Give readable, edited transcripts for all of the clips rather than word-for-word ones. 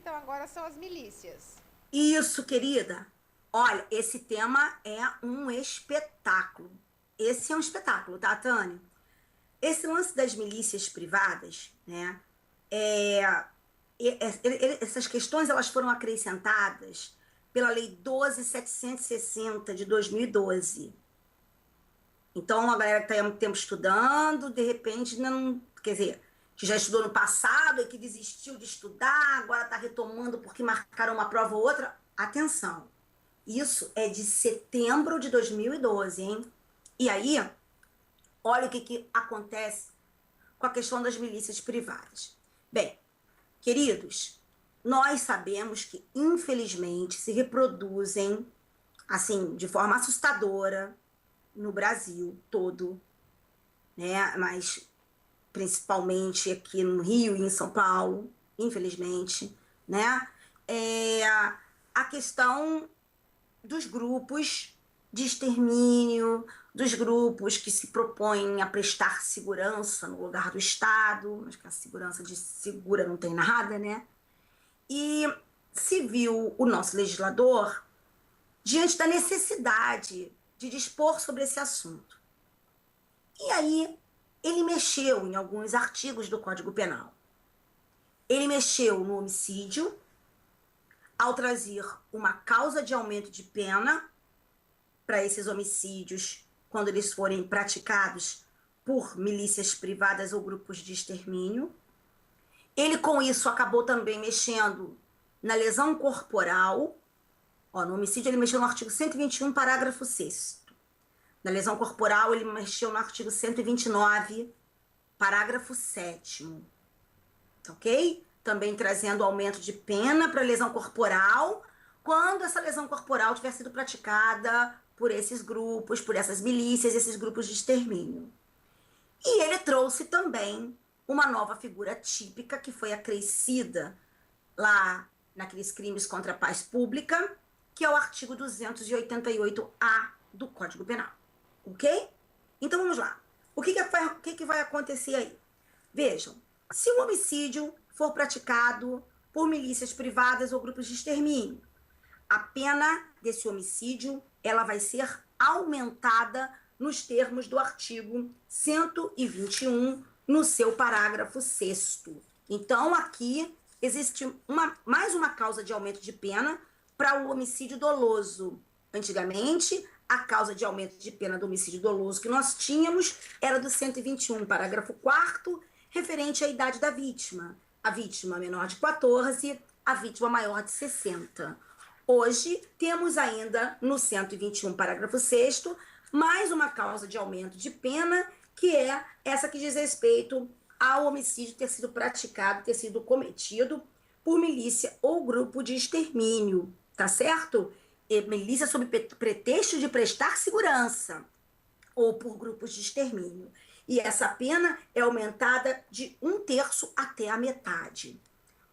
então agora são as milícias. Isso, querida. Olha, esse tema é um espetáculo. Esse é um espetáculo, tá, Tânia? Esse lance das milícias privadas, né? É, essas questões elas foram acrescentadas pela Lei 12.760 de 2012. Então, a galera que está há muito tempo estudando, de repente, não. Quer dizer, que já estudou no passado e que desistiu de estudar, agora está retomando porque marcaram uma prova ou outra. Atenção, isso é de setembro de 2012, hein? E aí, olha o que acontece com a questão das milícias privadas. Bem, queridos, nós sabemos que, infelizmente, se reproduzem, assim, de forma assustadora no Brasil todo, né? Mas principalmente aqui no Rio e em São Paulo, infelizmente, né? A questão dos grupos de extermínio, dos grupos que se propõem a prestar segurança no lugar do Estado, mas que a segurança de segura não tem nada, né? E se viu o nosso legislador diante da necessidade de dispor sobre esse assunto. E aí ele mexeu em alguns artigos do Código Penal. Ele mexeu no homicídio, ao trazer uma causa de aumento de pena para esses homicídios quando eles forem praticados por milícias privadas ou grupos de extermínio. Ele, com isso, acabou também mexendo na lesão corporal. Ó, no homicídio, ele mexeu no artigo 121, parágrafo 6º. Na lesão corporal, ele mexeu no artigo 129, parágrafo 7º. Ok? Também trazendo aumento de pena para lesão corporal, quando essa lesão corporal tiver sido praticada por esses grupos, por essas milícias, esses grupos de extermínio. E ele trouxe também uma nova figura típica que foi acrescida lá naqueles crimes contra a paz pública, que é o artigo 288-A do Código Penal. Ok? Então vamos lá. O que vai acontecer aí? Vejam, se o homicídio for praticado por milícias privadas ou grupos de extermínio, a pena desse homicídio ela vai ser aumentada nos termos do artigo 121, no seu parágrafo 6º. Então, aqui existe mais uma causa de aumento de pena para o homicídio doloso. Antigamente, a causa de aumento de pena do homicídio doloso que nós tínhamos era do 121, parágrafo 4º, referente à idade da vítima. A vítima menor de 14, a vítima maior de 60. Hoje, temos ainda no 121, parágrafo 6º, mais uma causa de aumento de pena, que é essa que diz respeito ao homicídio ter sido praticado, ter sido cometido por milícia ou grupo de extermínio, tá certo? E milícia sob pretexto de prestar segurança ou por grupos de extermínio. E essa pena é aumentada de 1/3 até a metade.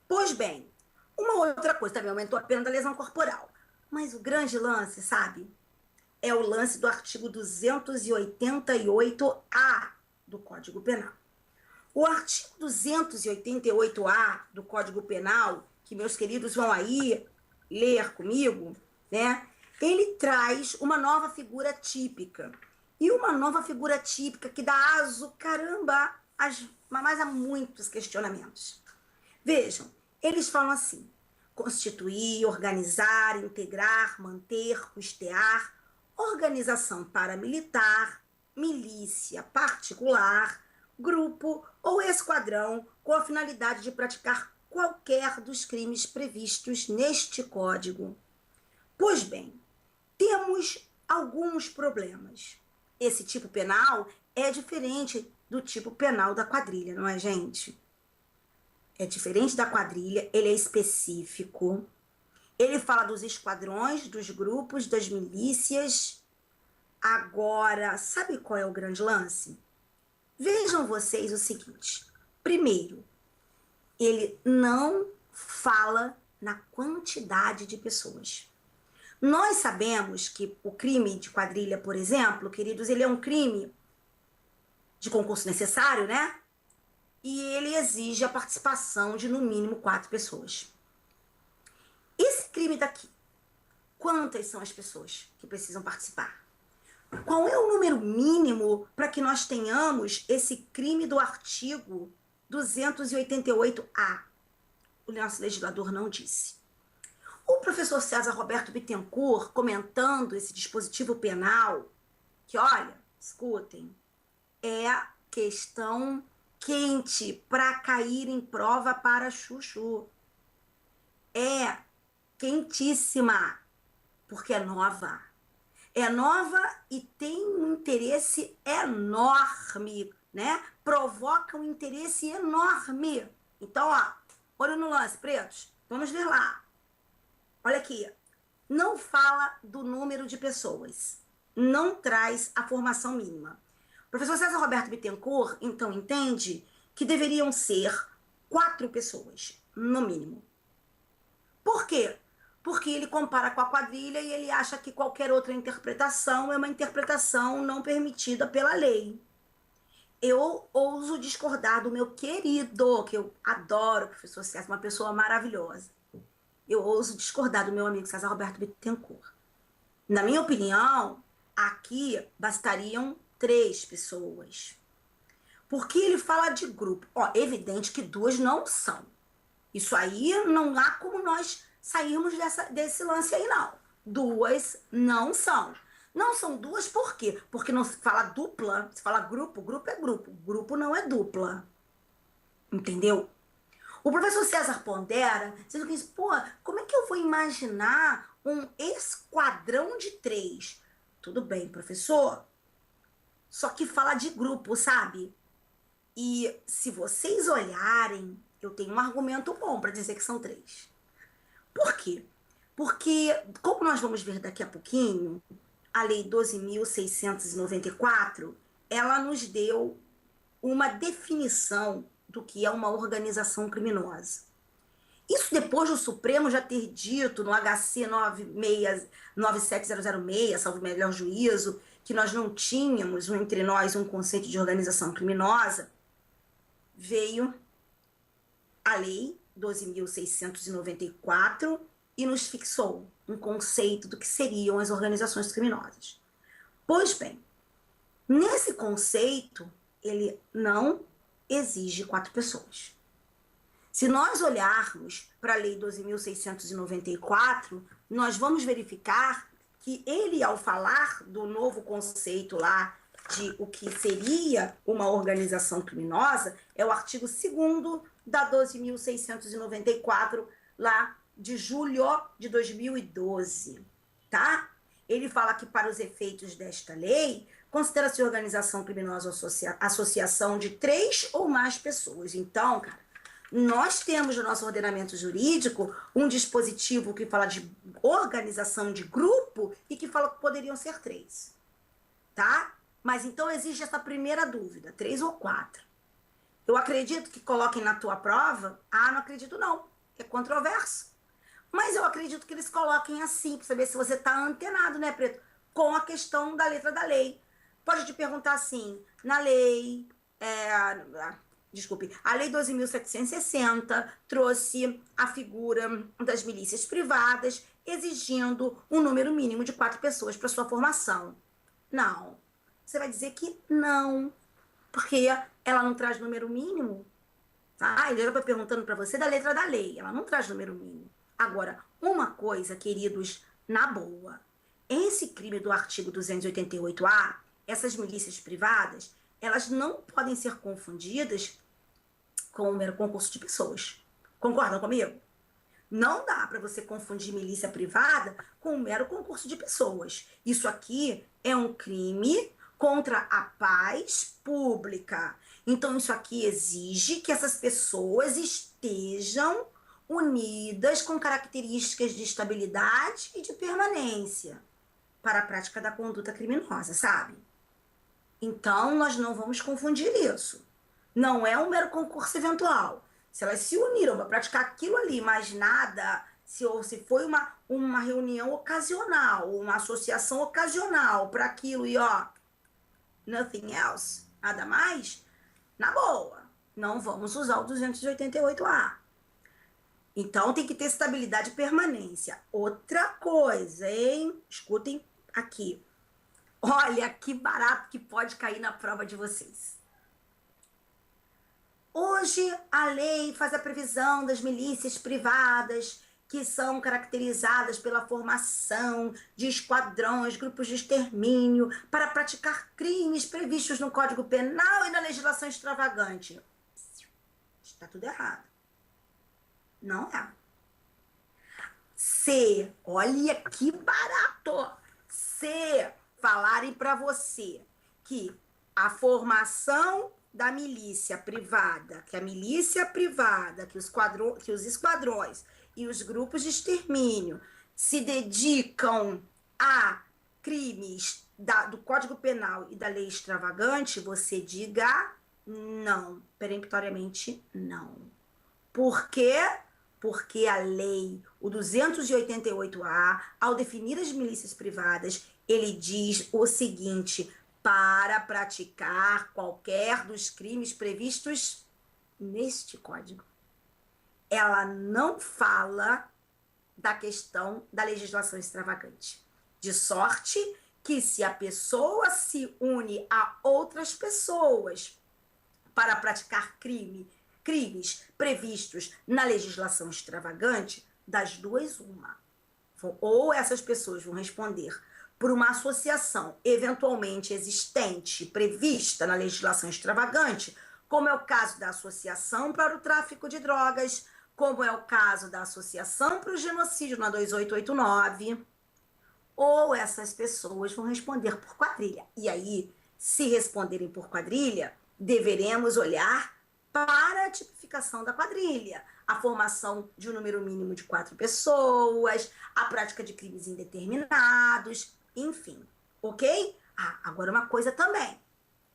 Pois bem, uma outra coisa também aumentou a pena da lesão corporal. Mas o grande lance, sabe, é o lance do artigo 288-A do Código Penal. O artigo 288-A do Código Penal, que meus queridos vão aí ler comigo, né? Ele traz uma nova figura típica. E uma nova figura típica que dá aso, caramba, mas a muitos questionamentos. Vejam, eles falam assim: constituir, organizar, integrar, manter, custear, organização paramilitar, milícia particular, grupo ou esquadrão com a finalidade de praticar qualquer dos crimes previstos neste código. Pois bem, temos alguns problemas. Esse tipo penal é diferente do tipo penal da quadrilha, não é, gente? É diferente da quadrilha, ele é específico. Ele fala dos esquadrões, dos grupos, das milícias. Agora, sabe qual é o grande lance? Vejam vocês o seguinte. Primeiro, ele não fala na quantidade de pessoas. Nós sabemos que o crime de quadrilha, por exemplo, queridos, ele é um crime de concurso necessário, né? E ele exige a participação de no mínimo 4 pessoas. crime daqui, quantas são as pessoas que precisam participar? Qual é o número mínimo para que nós tenhamos esse crime do artigo 288-A? O nosso legislador não disse. O professor César Roberto Bittencourt, comentando esse dispositivo penal, que, olha, escutem, é questão quente para cair em prova para chuchu. É quentíssima, porque é nova. É nova e tem um interesse enorme, né? Provoca um interesse enorme. Então, ó, olho no lance, pretos. Vamos ver lá. Olha aqui. Não fala do número de pessoas. Não traz a formação mínima. O professor César Roberto Bittencourt, então, entende que deveriam ser 4 pessoas, no mínimo. Por quê? Porque ele compara com a quadrilha e ele acha que qualquer outra interpretação é uma interpretação não permitida pela lei. Eu ouso discordar do meu querido, que eu adoro, professor César, uma pessoa maravilhosa. Eu ouso discordar do meu amigo César Roberto Bittencourt. Na minha opinião, aqui bastariam 3 pessoas. Porque ele fala de grupo. Ó, evidente que 2 não são. Isso aí não há como nós sairmos desse lance aí, não. 2 não são. Não são 2 por quê? Porque não se fala dupla, se fala grupo, grupo é grupo. Grupo não é dupla. Entendeu? O professor César pondera, dizendo que, pô, como é que eu vou imaginar um esquadrão de 3? Tudo bem, professor. Só que fala de grupo, sabe? E se vocês olharem, eu tenho um argumento bom para dizer que são 3. Por quê? Porque, como nós vamos ver daqui a pouquinho, a Lei 12.694, ela nos deu uma definição do que é uma organização criminosa. Isso depois do Supremo já ter dito no HC 97006, salvo melhor juízo, que nós não tínhamos entre nós um conceito de organização criminosa, veio a Lei 12.694 e nos fixou um conceito do que seriam as organizações criminosas. Pois bem, nesse conceito, ele não exige 4 pessoas. Se nós olharmos para a Lei 12.694, nós vamos verificar que ele, ao falar do novo conceito lá de o que seria uma organização criminosa, é o artigo 2º da 12.694, lá de julho de 2012, tá? Ele fala que, para os efeitos desta lei, considera-se organização criminosa associação de 3 ou mais pessoas. Então, cara, nós temos no nosso ordenamento jurídico um dispositivo que fala de organização de grupo e que fala que poderiam ser 3, tá? Mas então existe essa primeira dúvida, 3 ou 4. Eu acredito que coloquem na tua prova? Ah, não acredito não, é controverso. Mas eu acredito que eles coloquem assim, para saber se você está antenado, né, Preto? Com a questão da letra da lei. Pode te perguntar assim, na lei, a Lei 12.760 trouxe a figura das milícias privadas, exigindo um número mínimo de 4 pessoas para sua formação. Não. Você vai dizer que não, porque ela não traz número mínimo. Tá? Ele já vai perguntando para você da letra da lei, ela não traz número mínimo. Agora, uma coisa, queridos, na boa, esse crime do artigo 288-A, essas milícias privadas, elas não podem ser confundidas com um mero concurso de pessoas. Concordam comigo? Não dá para você confundir milícia privada com um mero concurso de pessoas. Isso aqui é um crime contra a paz pública. Então, isso aqui exige que essas pessoas estejam unidas com características de estabilidade e de permanência para a prática da conduta criminosa, sabe? Então, nós não vamos confundir isso. Não é um mero concurso eventual. Se elas se uniram para praticar aquilo ali, mas nada, se foi uma reunião ocasional, uma associação ocasional para aquilo e ó, nothing else, nada mais, na boa, não vamos usar o 288-A. Então tem que ter estabilidade e permanência. Outra coisa, hein? Escutem aqui. Olha que barato que pode cair na prova de vocês. Hoje, a lei faz a previsão das milícias privadas que são caracterizadas pela formação de esquadrões, grupos de extermínio, para praticar crimes previstos no Código Penal e na legislação extravagante. Está tudo errado. Não é. Se, olha que barato, se falarem para você que a formação da milícia privada, que a milícia privada, que os esquadrões e os grupos de extermínio se dedicam a crimes do Código Penal e da lei extravagante, você diga não, peremptoriamente não. Por quê? Porque a lei, o 288A, ao definir as milícias privadas, ele diz o seguinte: para praticar qualquer dos crimes previstos neste código. Ela não fala da questão da legislação extravagante. De sorte que se a pessoa se une a outras pessoas para praticar crimes previstos na legislação extravagante, das duas, uma. Ou essas pessoas vão responder por uma associação eventualmente existente, prevista na legislação extravagante, como é o caso da associação para o tráfico de drogas, como é o caso da associação para o genocídio na 2889, ou essas pessoas vão responder por quadrilha. E aí, se responderem por quadrilha, deveremos olhar para a tipificação da quadrilha, a formação de um número mínimo de 4 pessoas, a prática de crimes indeterminados, enfim, ok? Agora uma coisa também,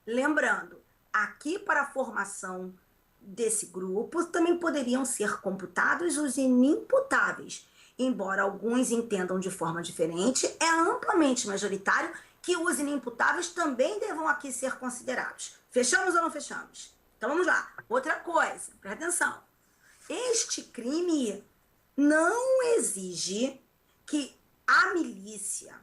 lembrando, aqui para a formação desse grupo também poderiam ser computados os inimputáveis, embora alguns entendam de forma diferente, é amplamente majoritário que os inimputáveis também devam aqui ser considerados. Fechamos ou não fechamos? Então vamos lá. Outra coisa, presta atenção. Este crime não exige que a milícia,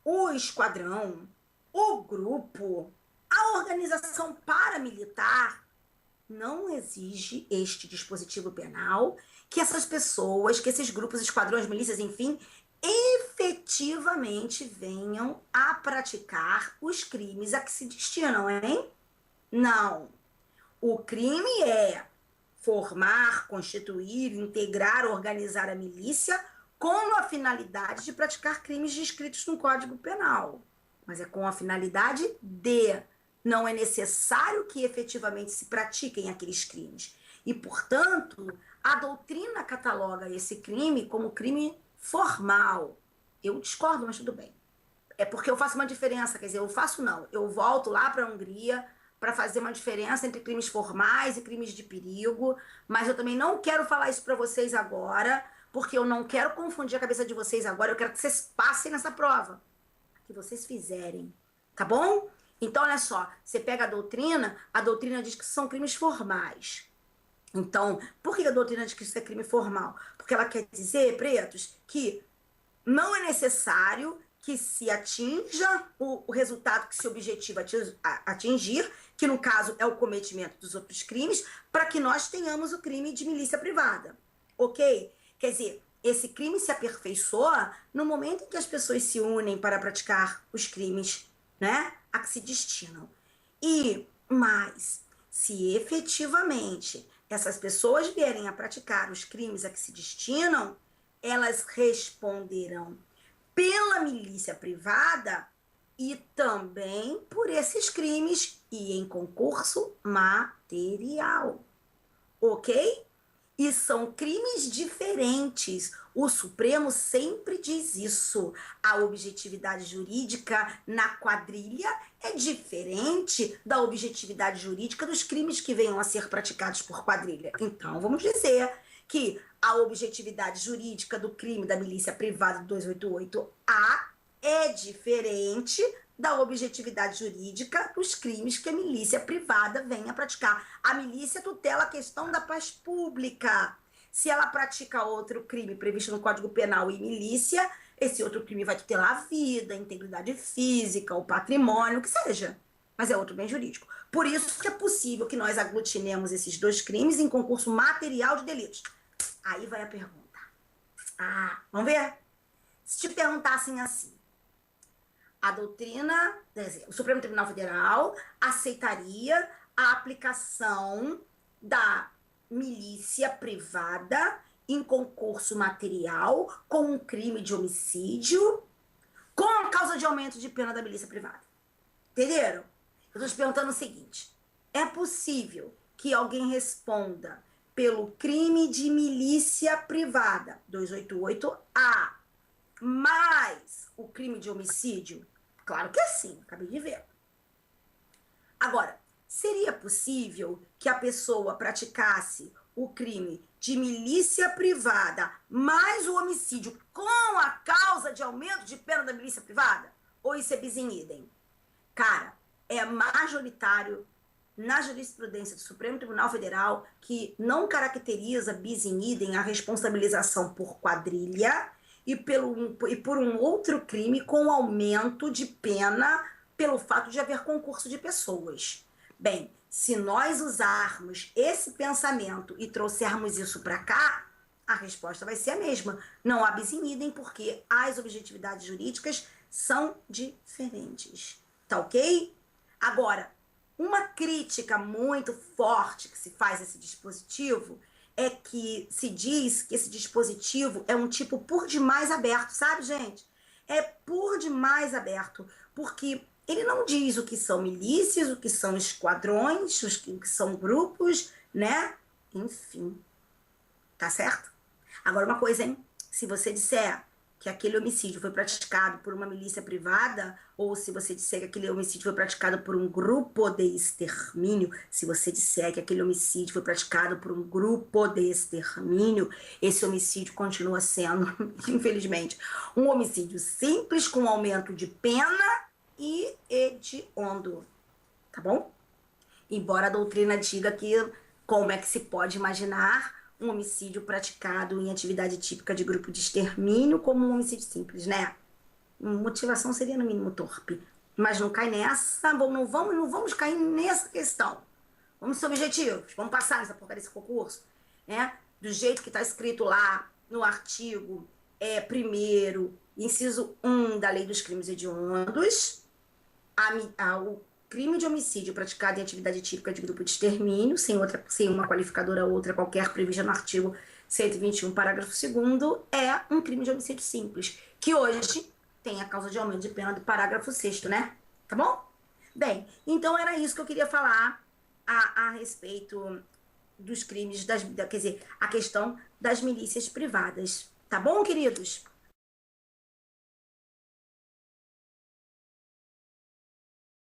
o esquadrão, o grupo, a organização paramilitar não exige este dispositivo penal que essas pessoas, que esses grupos, esquadrões, milícias, enfim, efetivamente venham a praticar os crimes a que se destinam, hein? Não. O crime é formar, constituir, integrar, organizar a milícia com a finalidade de praticar crimes descritos no Código Penal. Mas é com a finalidade de. Não é necessário que efetivamente se pratiquem aqueles crimes. E, portanto, a doutrina cataloga esse crime como crime formal. Eu discordo, mas tudo bem. É porque eu faço uma diferença, quer dizer, eu faço não. Eu volto lá para a Hungria para fazer uma diferença entre crimes formais e crimes de perigo, mas eu também não quero falar isso para vocês agora, porque eu não quero confundir a cabeça de vocês agora, eu quero que vocês passem nessa prova, que vocês fizerem, tá bom? Então, olha só, você pega a doutrina diz que são crimes formais. Então, por que a doutrina diz que isso é crime formal? Porque ela quer dizer, pretos, que não é necessário que se atinja o resultado que se objetiva atingir, que no caso é o cometimento dos outros crimes, para que nós tenhamos o crime de milícia privada, ok? Quer dizer, esse crime se aperfeiçoa no momento em que as pessoas se unem para praticar os crimes, né, a que se destinam. Mas, se efetivamente essas pessoas vierem a praticar os crimes a que se destinam, elas responderão pela milícia privada e também por esses crimes e em concurso material, ok? E são crimes diferentes. O Supremo sempre diz isso. A objetividade jurídica na quadrilha é diferente da objetividade jurídica dos crimes que venham a ser praticados por quadrilha. Então, vamos dizer que a objetividade jurídica do crime da milícia privada do 288A é diferente da objetividade jurídica dos crimes que a milícia privada vem a praticar. A milícia tutela a questão da paz pública. Se ela pratica outro crime previsto no Código Penal e milícia, esse outro crime vai tutelar a vida, a integridade física, o patrimônio, o que seja. Mas é outro bem jurídico. Por isso que é possível que nós aglutinemos esses dois crimes em concurso material de delitos. Aí vai a pergunta. Vamos ver? Se te perguntassem assim, a doutrina, o Supremo Tribunal Federal aceitaria a aplicação da milícia privada em concurso material com um crime de homicídio com a causa de aumento de pena da milícia privada. Entenderam? Eu estou te perguntando o seguinte, é possível que alguém responda pelo crime de milícia privada, 288-A, mais o crime de homicídio? Claro que é sim, acabei de ver. Agora, seria possível que a pessoa praticasse o crime de milícia privada mais o homicídio com a causa de aumento de pena da milícia privada? Ou isso é bis in idem? Cara, é majoritário na jurisprudência do Supremo Tribunal Federal que não caracteriza bis in idem a responsabilização por quadrilha e por um outro crime com aumento de pena pelo fato de haver concurso de pessoas. Bem, se nós usarmos esse pensamento e trouxermos isso para cá, a resposta vai ser a mesma. Não há bis in idem porque as objetividades jurídicas são diferentes. Tá ok? Agora, uma crítica muito forte que se faz a esse dispositivo é que se diz que esse dispositivo é um tipo por demais aberto, sabe, gente? É por demais aberto, porque ele não diz o que são milícias, o que são esquadrões, o que são grupos, né? Enfim, tá certo? Agora uma coisa, hein? Se você disser que aquele homicídio foi praticado por uma milícia privada, ou se você disser que aquele homicídio foi praticado por um grupo de extermínio, se você disser que aquele homicídio foi praticado por um grupo de extermínio, esse homicídio continua sendo, infelizmente, um homicídio simples com aumento de pena e hediondo, tá bom? Embora a doutrina diga que como é que se pode imaginar um homicídio praticado em atividade típica de grupo de extermínio como um homicídio simples, né? Motivação seria no mínimo torpe. Mas não cai nessa, não vamos cair nessa questão. Vamos ser objetivos, vamos passar nessa porcaria desse concurso, né? Do jeito que está escrito lá no artigo 1º, inciso 1 da Lei dos Crimes Hediondos, o crime de homicídio praticado em atividade típica de grupo de extermínio, sem uma qualificadora outra qualquer prevista no artigo 121, parágrafo 2º, é um crime de homicídio simples, que hoje tem a causa de aumento de pena do parágrafo 6º, né? Tá bom? Bem, então era isso que eu queria falar a respeito dos crimes, quer dizer, a questão das milícias privadas. Tá bom, queridos?